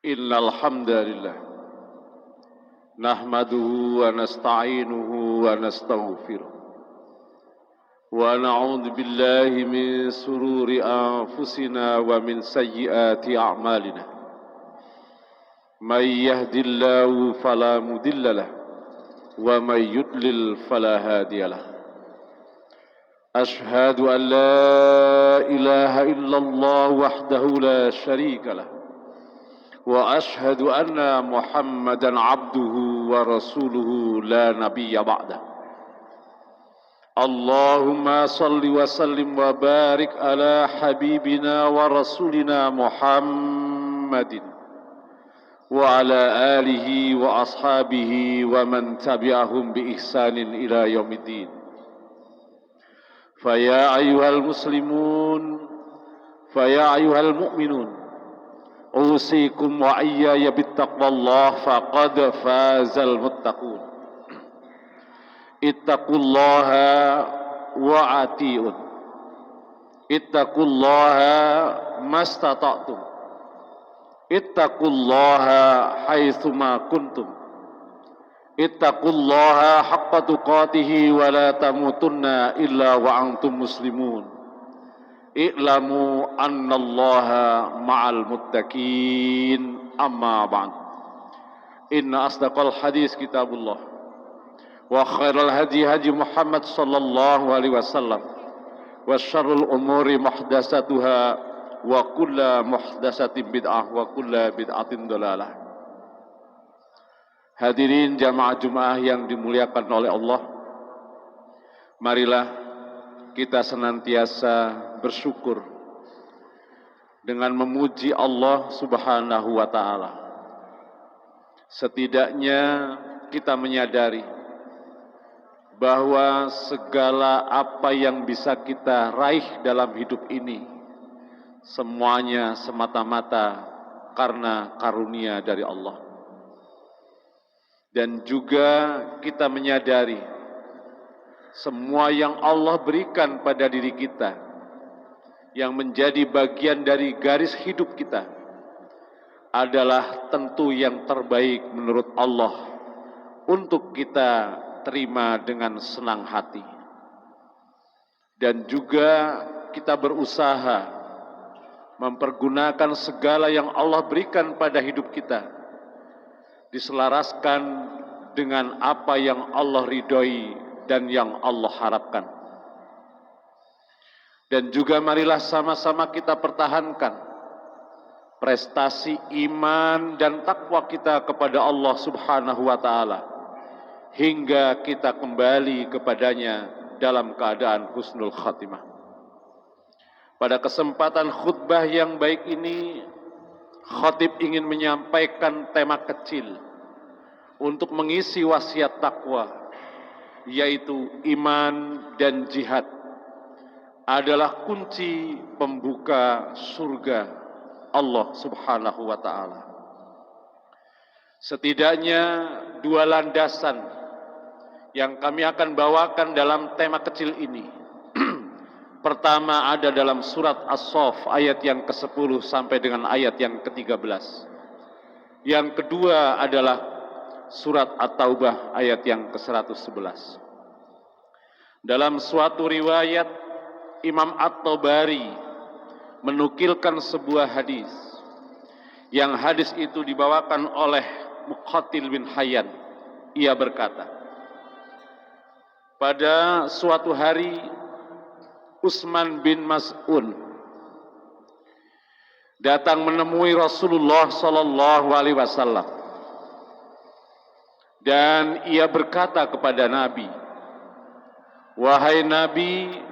Innal hamdalillah nahmaduhu wa nasta'inuhu wa nastaghfiruh wa na'udzu billahi min sururi anfusina wa min sayyiati a'malina. May yahdihillahu fala mudilla lahu wa may yudlil fala hadiya lahu. Ashhadu an la ilaha illallah wahdahu la syarika lahu wa ashhadu anna Muhammadan abduhu wa rasuluhu la nabiyya ba'dah. Allahumma salli wa sallim wa barik ala habibina wa rasulina Muhammadin wa ala alihi wa ashabihi wa man tabi'ahum bi ihsanin ila yaumiddin. Fa ya ayyuhal muslimun, fa ya ayyuhal mu'minun, usikum wa iyaya bittaqwallah faqad fazal muttaqun. Ittaqullaha wa ati'un. Ittaqullaha mastata'tum. Ittaqullaha haitsuma kuntum. Ittaqullaha haqqa tuqatih wa la tamutunna illa wa antum muslimun. I'lamu annallaha ma'al muttaqin, amma ba'd. Inna asdaqal hadis kitabullah wa khairal hadi hadi Muhammad sallallahu alaihi wasallam wa syarrul umuri muhdatsatuha wa kullu muhdatsatin bid'ah wa kullu bid'atin dhalalah. Hadirin jamaah Jumat yang dimuliakan oleh Allah, marilah kita senantiasa bersyukur dengan memuji Allah Subhanahu wa ta'ala. Setidaknya kita menyadari bahwa segala apa yang bisa kita raih dalam hidup ini semuanya semata-mata karena karunia dari Allah. Dan juga kita menyadari semua yang Allah berikan pada diri kita, yang menjadi bagian dari garis hidup kita, adalah tentu yang terbaik menurut Allah untuk kita terima dengan senang hati. Dan juga kita berusaha mempergunakan segala yang Allah berikan pada hidup kita, diselaraskan dengan apa yang Allah ridhoi dan yang Allah harapkan. Dan juga marilah sama-sama kita pertahankan prestasi iman dan takwa kita kepada Allah Subhanahu wa ta'ala hingga kita kembali kepadanya dalam keadaan husnul khatimah. Pada kesempatan khutbah yang baik ini, khatib ingin menyampaikan tema kecil untuk mengisi wasiat takwa, yaitu iman dan jihad adalah kunci pembuka surga Allah Subhanahu wa ta'ala. Setidaknya dua landasan yang kami akan bawakan dalam tema kecil ini. Pertama ada dalam surat As-Saff ayat yang ke-10 sampai dengan ayat yang ke-13. Yang kedua adalah surat At-Taubah ayat yang ke-111. Dalam suatu riwayat, Imam At-Tabari menukilkan sebuah hadis, yang hadis itu dibawakan oleh Muqatil bin Hayyan. Ia berkata, pada suatu hari Utsman bin Mas'un datang menemui Rasulullah sallallahu alaihi wasallam, dan ia berkata kepada Nabi, "Wahai Nabi,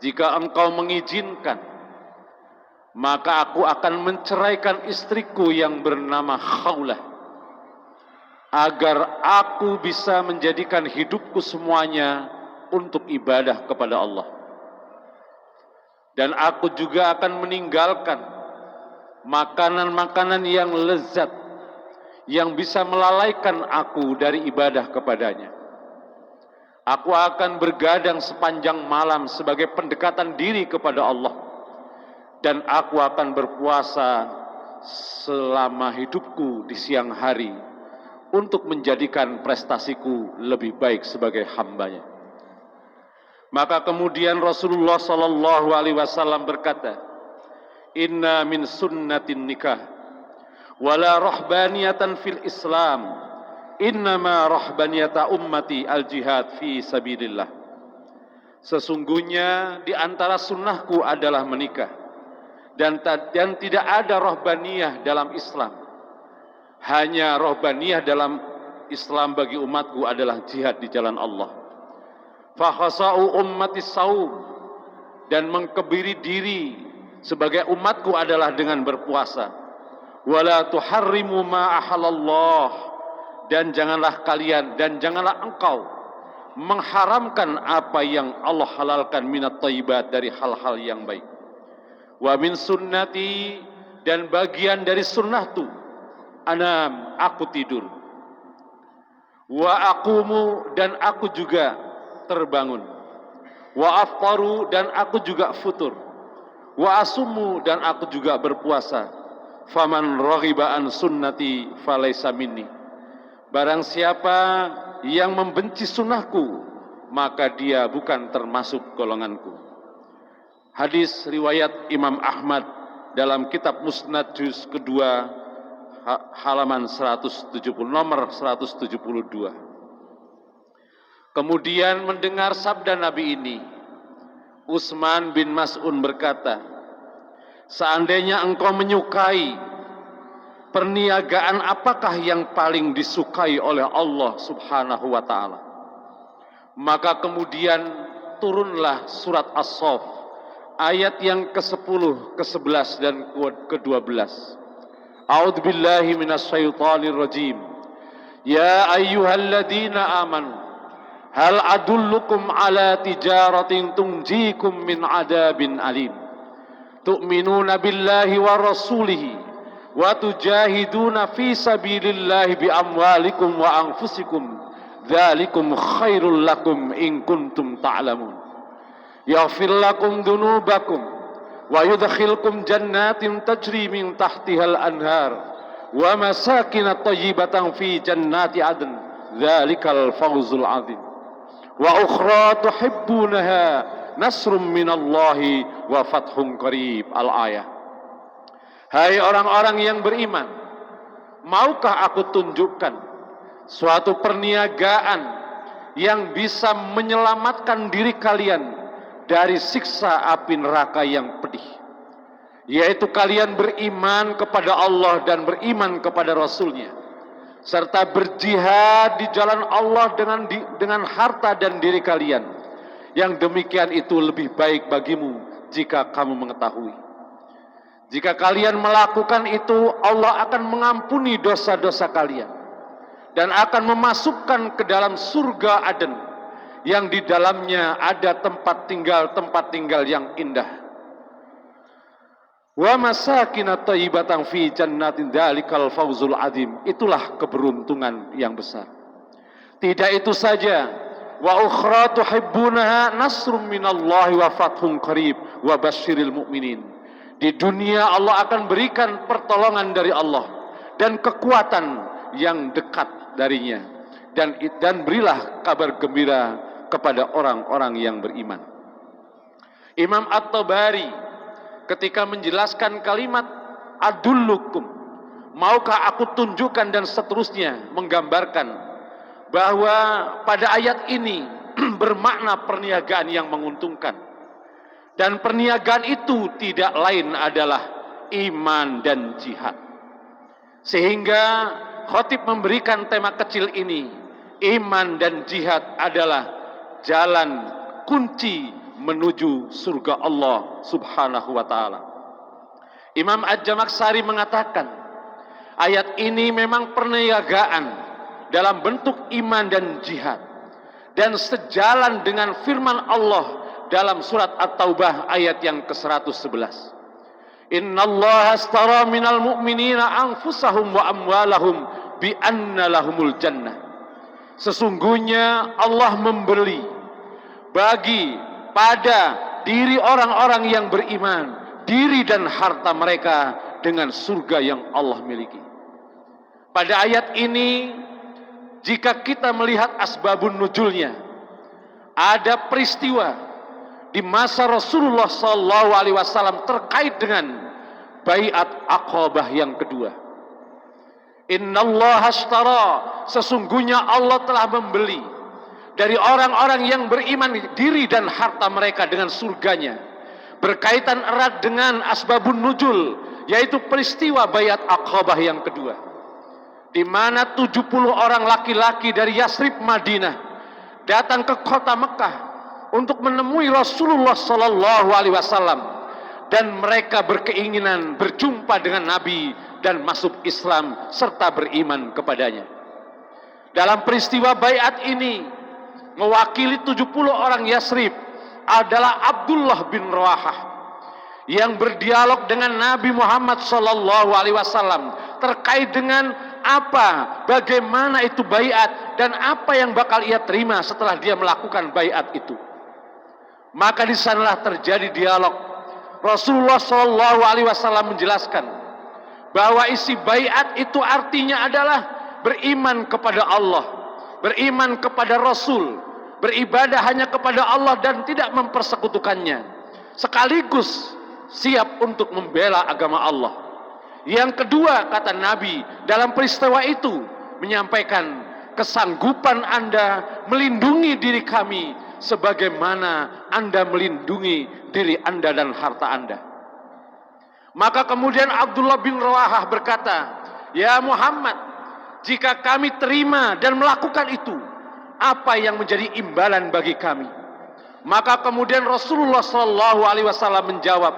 jika engkau mengizinkan, maka aku akan menceraikan istriku yang bernama Khawlah, agar aku bisa menjadikan hidupku semuanya untuk ibadah kepada Allah. Dan aku juga akan meninggalkan makanan-makanan yang lezat, yang bisa melalaikan aku dari ibadah kepadanya. Aku akan bergadang sepanjang malam sebagai pendekatan diri kepada Allah, dan aku akan berpuasa selama hidupku di siang hari untuk menjadikan prestasiku lebih baik sebagai hambanya. Maka kemudian Rasulullah Sallallahu Alaihi Wasallam berkata, Inna min sunnatin nikah, wala rahbaniyatan fil Islam, innama rahbaniyata ummati al jihad fi sabilillah. Sesungguhnya di antara sunnahku adalah menikah, dan tidak ada rahbaniyah dalam Islam. Hanya rahbaniyah dalam Islam bagi umatku adalah jihad di jalan Allah. Fakhasa'u ummati saum, dan mengkebiri diri sebagai umatku adalah dengan berpuasa. Wala tuharrimu ma ahalallah, dan janganlah engkau mengharamkan apa yang Allah halalkan minat thayyibat, dari hal-hal yang baik. Wa min sunnati, dan bagian dari sunnahku, anam, aku tidur. Wa aqumu, dan aku juga terbangun. Wa aftaru, dan aku juga futur. Wa asumu, dan aku juga berpuasa. Faman raghiba an sunnati falaysa minni. Barang siapa yang membenci sunnahku, maka dia bukan termasuk golonganku. Hadis riwayat Imam Ahmad dalam kitab Musnad juz kedua halaman 170, nomor 172. Kemudian mendengar sabda Nabi ini, Utsman bin Mas'un berkata, seandainya engkau menyukai perniagaan, apakah yang paling disukai oleh Allah Subhanahu wa ta'ala? Maka kemudian turunlah surat As-Saff ayat yang ke-10, ke-11 dan ke-12. A'udzubillahi minasyaitonir rajim. Ya ayyuhalladzina amanu hal adullukum ala tijaratin tunjikum min adabin alim. Tu'minuna billahi wa rasulihi wa tujahiduna fi sabilillahi bi amwalikum wa anfusikum. Dzalikum khairul lakum in kuntum ta'lamun. Yaghfir lakum dunubakum wa yudkhilkum jannatin tajri min tahtihal anhar wa masakin thayyibatan fi jannati adn. Dzalikal fawzul 'adzim. Wa ukhra tuhibbunaha nasrum minallahi wa fathun qarib. Al-ayah. Hai orang-orang yang beriman, maukah aku tunjukkan suatu perniagaan yang bisa menyelamatkan diri kalian dari siksa api neraka yang pedih, yaitu kalian beriman kepada Allah dan beriman kepada Rasul-Nya, serta berjihad di jalan Allah dengan harta dan diri kalian. Yang demikian itu lebih baik bagimu jika kamu mengetahui. Jika kalian melakukan itu, Allah akan mengampuni dosa-dosa kalian dan akan memasukkan ke dalam surga Aden, yang di dalamnya ada tempat tinggal yang indah. Wa masakin thayyibatan fi jannatin, dzalikal fawzul 'adzim. Itulah keberuntungan yang besar. Tidak itu saja, wa ukhra tuhibbunaha nasrum minallahi wa fathun qarib wa basyiril mu'minin. Di dunia Allah akan berikan pertolongan dari Allah dan kekuatan yang dekat darinya, dan berilah kabar gembira kepada orang-orang yang beriman. Imam At-Tabari ketika menjelaskan kalimat adullukum, maukah aku tunjukkan, dan seterusnya, menggambarkan bahwa pada ayat ini bermakna perniagaan yang menguntungkan, dan perniagaan itu tidak lain adalah iman dan jihad. Sehingga khatib memberikan tema kecil ini, iman dan jihad adalah jalan kunci menuju surga Allah Subhanahu wa ta'ala. Imam Ad-Jamaksari mengatakan, ayat ini memang perniagaan dalam bentuk iman dan jihad, dan sejalan dengan firman Allah dalam surat At-Taubah ayat yang ke-111. Innallaha astara minal mu'minina anfusahum wa amwalahum bi anna lahumul jannah. Sesungguhnya Allah membeli pada diri orang-orang yang beriman, diri dan harta mereka dengan surga yang Allah miliki. Pada ayat ini, jika kita melihat asbabun nuzulnya, ada peristiwa di masa Rasulullah SAW terkait dengan baiat Aqabah yang kedua. Innallaha ashtara, sesungguhnya Allah telah membeli dari orang-orang yang beriman diri dan harta mereka dengan surganya. Berkaitan erat dengan asbabun nuzul, yaitu peristiwa baiat Aqabah yang kedua, di mana 70 orang laki-laki dari Yasrib Madinah datang ke kota Mekah untuk menemui Rasulullah SAW, dan mereka berkeinginan berjumpa dengan Nabi dan masuk Islam serta beriman kepadanya. Dalam peristiwa baiat ini, mewakili 70 orang Yasrib adalah Abdullah bin Rawahah yang berdialog dengan Nabi Muhammad SAW terkait dengan apa, bagaimana itu baiat dan apa yang bakal ia terima setelah dia melakukan baiat itu. Maka di sanalah terjadi dialog. Rasulullah SAW menjelaskan bahwa isi baiat itu artinya adalah beriman kepada Allah, beriman kepada Rasul, beribadah hanya kepada Allah dan tidak mempersekutukannya, sekaligus siap untuk membela agama Allah. Yang kedua, kata Nabi dalam peristiwa itu, menyampaikan kesanggupan Anda melindungi diri kami sebagaimana Anda melindungi diri Anda dan harta Anda. Maka kemudian Abdullah bin Rawahah berkata, "Ya Muhammad, jika kami terima dan melakukan itu, apa yang menjadi imbalan bagi kami?" Maka kemudian Rasulullah SAW menjawab,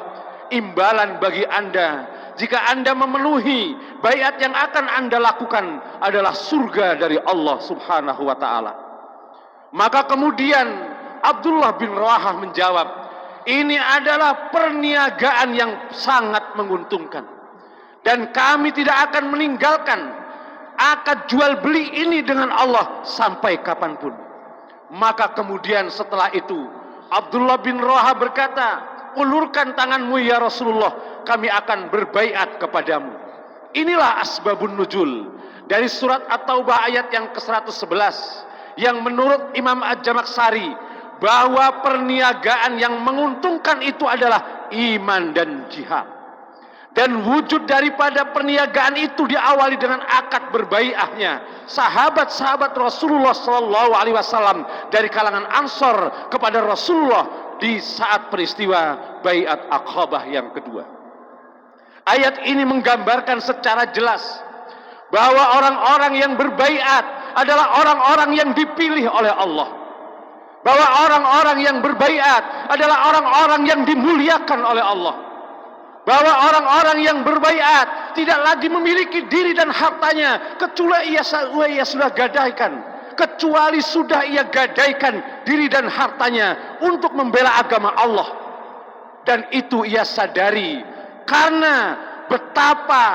"Imbalan bagi Anda, jika Anda memenuhi baiat yang akan Anda lakukan adalah surga dari Allah Subhanahu wa Ta'ala." Maka kemudian Abdullah bin Rawahah menjawab, "Ini adalah perniagaan yang sangat menguntungkan, dan kami tidak akan meninggalkan akad jual beli ini dengan Allah sampai kapanpun." Maka kemudian setelah itu Abdullah bin Rawahah berkata, "Ulurkan tanganmu ya Rasulullah, kami akan berbaiat kepadamu." Inilah asbabun nuzul dari surat At-Taubah ayat yang ke-111, yang menurut Imam Ad-Jamaksari bahwa perniagaan yang menguntungkan itu adalah iman dan jihad. Dan wujud daripada perniagaan itu diawali dengan akad berbaiatnya sahabat-sahabat Rasulullah SAW dari kalangan Ansor kepada Rasulullah di saat peristiwa baiat Aqabah yang kedua. Ayat ini menggambarkan secara jelas bahwa orang-orang yang berbaiat adalah orang-orang yang dipilih oleh Allah, bahwa orang-orang yang berbaiat adalah orang-orang yang dimuliakan oleh Allah, bahwa orang-orang yang berbaiat tidak lagi memiliki diri dan hartanya kecuali ia sudah gadaikan, kecuali sudah ia gadaikan diri dan hartanya untuk membela agama Allah. Dan itu ia sadari karena betapa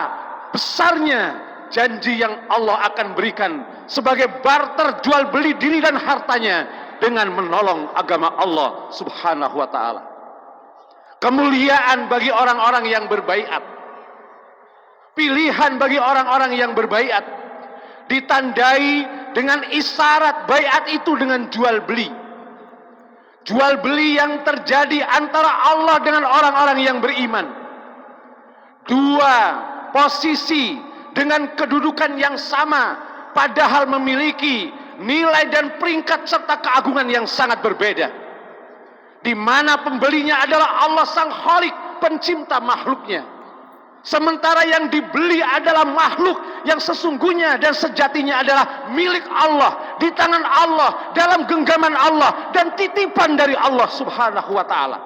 besarnya janji yang Allah akan berikan sebagai barter jual beli diri dan hartanya dengan menolong agama Allah Subhanahu wa Ta'ala. Kemuliaan bagi orang-orang yang berbaiat, pilihan bagi orang-orang yang berbaiat, ditandai dengan isyarat baiat itu dengan jual beli. Jual beli yang terjadi antara Allah dengan orang-orang yang beriman. Dua posisi dengan kedudukan yang sama, padahal memiliki nilai dan peringkat serta keagungan yang sangat berbeda, di mana pembelinya adalah Allah Sang Khalik, pencipta makhluknya, sementara yang dibeli adalah makhluk yang sesungguhnya dan sejatinya adalah milik Allah, di tangan Allah, dalam genggaman Allah, dan titipan dari Allah Subhanahu wa Ta'ala.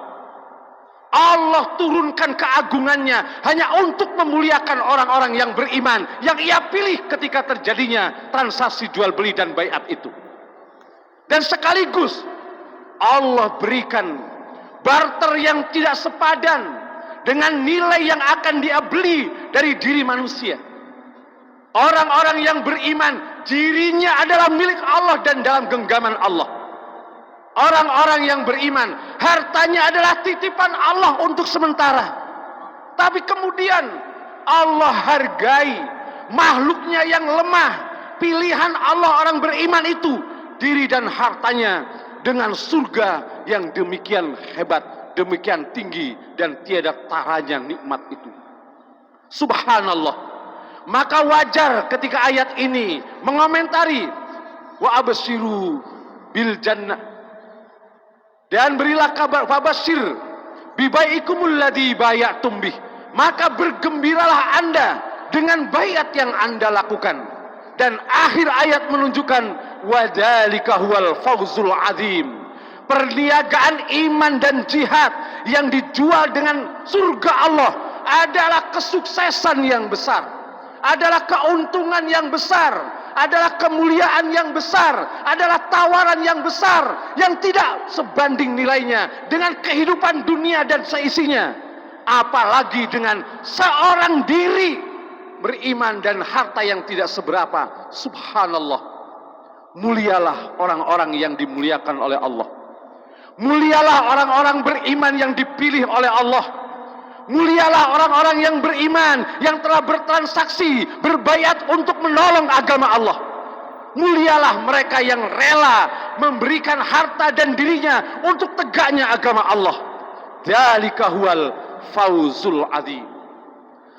Allah turunkan keagungannya hanya untuk memuliakan orang-orang yang beriman, yang ia pilih ketika terjadinya transaksi jual beli dan baiat itu. Dan sekaligus Allah berikan barter yang tidak sepadan dengan nilai yang akan dia beli dari diri manusia. Orang-orang yang beriman, dirinya adalah milik Allah dan dalam genggaman Allah. Orang-orang yang beriman, hartanya adalah titipan Allah untuk sementara. Tapi kemudian Allah hargai makhluknya yang lemah. Pilihan Allah orang beriman itu diri dan hartanya dengan surga yang demikian hebat, demikian tinggi, dan tiada taranya nikmat itu. Subhanallah. Maka wajar ketika ayat ini mengomentari wa absyiru bil jannah, dan berilah kabar, fabasyir bibaikumul ladzi bayatum bih, maka bergembiralah Anda dengan baiat yang Anda lakukan. Dan akhir ayat menunjukkan wadzalika huwal fawzul azim, perniagaan iman dan jihad yang dijual dengan surga Allah adalah kesuksesan yang besar, adalah keuntungan yang besar, adalah kemuliaan yang besar, adalah tawaran yang besar yang tidak sebanding nilainya dengan kehidupan dunia dan seisinya, apalagi dengan seorang diri beriman dan harta yang tidak seberapa. Subhanallah. Mulialah orang-orang yang dimuliakan oleh Allah, mulialah orang-orang beriman yang dipilih oleh Allah, mulialah orang-orang yang beriman yang telah bertransaksi, berbayat untuk menolong agama Allah. Mulialah mereka yang rela memberikan harta dan dirinya untuk tegaknya agama Allah. Dzalika huwal fawzul azim.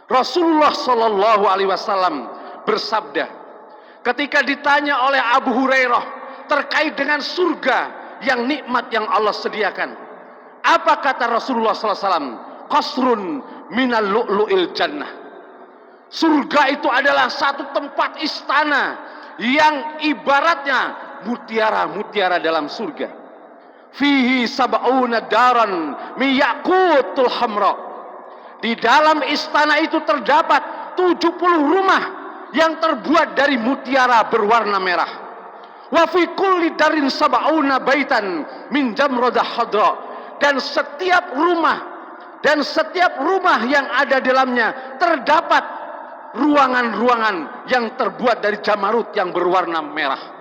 Rasulullah sallallahu alaihi wasallam bersabda ketika ditanya oleh Abu Hurairah terkait dengan surga yang nikmat yang Allah sediakan. Apa kata Rasulullah sallallahu alaihi wasallam? Qasrun minal lu'lu'il jannah. Surga itu adalah satu tempat istana yang ibaratnya mutiara-mutiara dalam surga. Fihi sab'una daran miyaqutul hamra. Di dalam istana itu terdapat 70 rumah yang terbuat dari mutiara berwarna merah. Wa fi kulli darin sab'una baitan min jamradah hadra. Dan setiap rumah yang ada dalamnya terdapat ruangan-ruangan yang terbuat dari jamarut yang berwarna merah.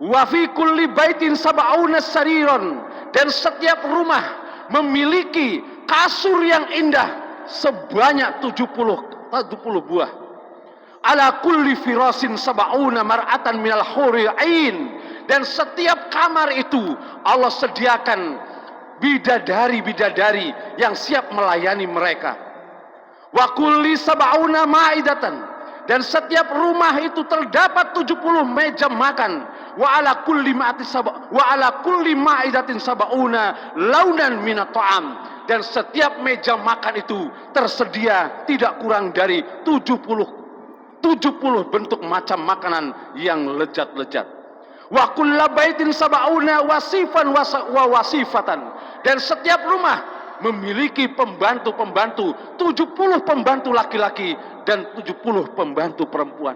Wa fi kulli baitin sab'una sariron, dan setiap rumah memiliki kasur yang indah sebanyak 70 buah. Ala kulli firasin sab'una mar'atan minal huril ain, dan setiap kamar itu Allah sediakan bidadari-bidadari yang siap melayani mereka. Wa kulli sab'una ma'idatan, dan setiap rumah itu terdapat 70 meja makan. Wa ala kulli ma'idatin sab'una launan minat ta'am, dan setiap meja makan itu tersedia tidak kurang dari 70 bentuk macam makanan yang lezat-lezat. Wa kullu baitin sab'una wasifan wa wasifatan, dan setiap rumah memiliki pembantu-pembantu, 70 pembantu laki-laki dan 70 pembantu perempuan.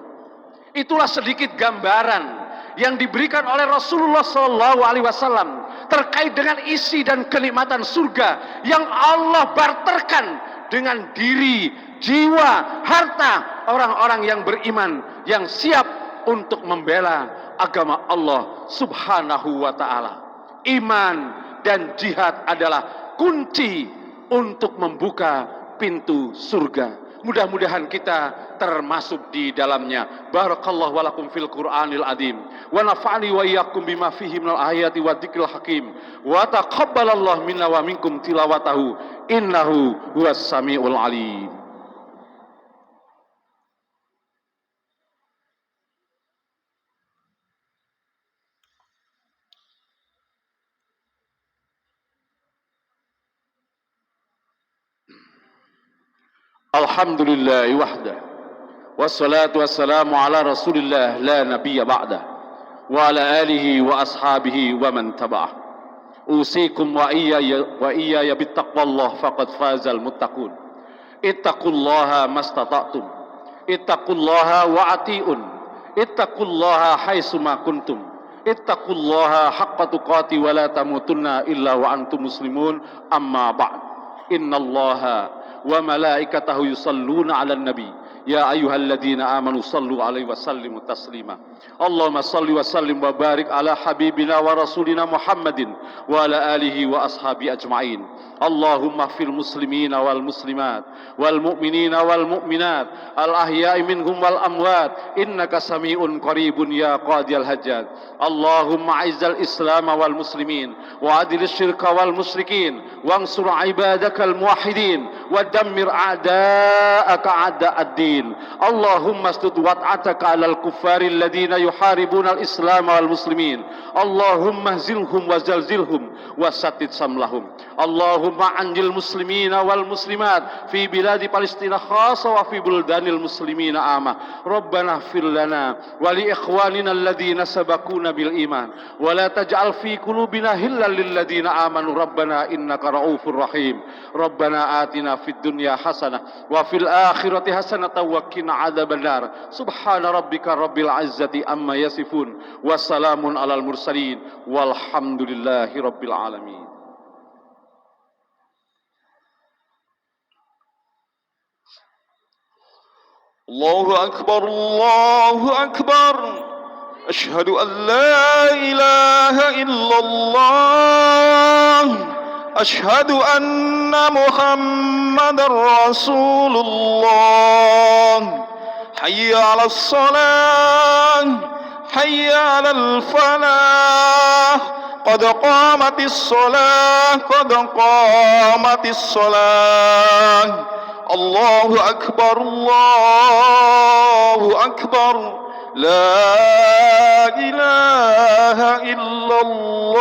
Itulah sedikit gambaran yang diberikan oleh Rasulullah SAW terkait dengan isi dan kenikmatan surga yang Allah barterkan dengan diri, jiwa, harta orang-orang yang beriman yang siap untuk membela agama Allah Subhanahu wa ta'ala. Iman dan jihad adalah kunci untuk membuka pintu surga. Mudah-mudahan kita termasuk di dalamnya. Barakallahu walakum fil Qur'anil azim, wa nafa'ani wa iyyakum bima fihi minal ayati wa dzikril hakim, wa taqabbalallahu minna wa minkum tilawatahu innahu huwas samiul alim. Alhamdulillah wahda, wassalatu wassalamu ala rasulillah la nabiyya ba'da, wa ala alihi wa ashabihi wa man taba'ah. Usikum wa iyaya bittaqwallah faqad fazal muttaqun. Ittaqullaha mastata'tum, ittaqullaha wa ati'un, ittaqullaha haitsuma kuntum, ittaqullaha haqqa tuqati wa la tamutunna illa wa antum muslimun. Amma ba'd. Innallaha wa malaikatahu yusalluna 'alan nabi يا أيها الذين آمنوا صلوا عليه وسلموا تسليما اللهم صل وسلم وبارك على حبيبنا ورسولنا محمد وعلى آله وأصحابه أجمعين اللهم اغفر المسلمين والمسلمات والمؤمنين والمؤمنات الأحياء منهم والأموات إنك سميع قريب يا قاضي الحاجات اللهم أعز الإسلام والمسلمين وأذل الشرك والمشركين وانصر عبادك الموحدين ودمر أعداءك أعداء الدين اللهم اسدد وطأتك على الكفار الذين يحاربون الإسلام والمسلمين اللهم اهزمهم وزلزلهم وشتت شملهم اللهم أنجِ المسلمين والمسلمات في بلاد فلسطين خاصة وفي بلدان المسلمين عامة ربنا اغفر لنا ولإخواننا الذين سبقونا بالإيمان ولا تجعل في قلوبنا غلا للذين آمنوا ربنا إنك رؤوف رحيم ربنا آتنا في الدنيا حسنة وفي الآخرة حسنة وقنا عذاب النار سبحان ربك رب العزة عما يصفون وسلام على المرسلين والحمد لله رب العالمين. الله أكبر الله أكبر أشهد أن لا إله إلا الله أشهد أن محمد رسول الله حي على الصلاة حي على الفلاح قد قامت الصلاة قد قامت الصلاة الله أكبر الله أكبر لا إله إلا الله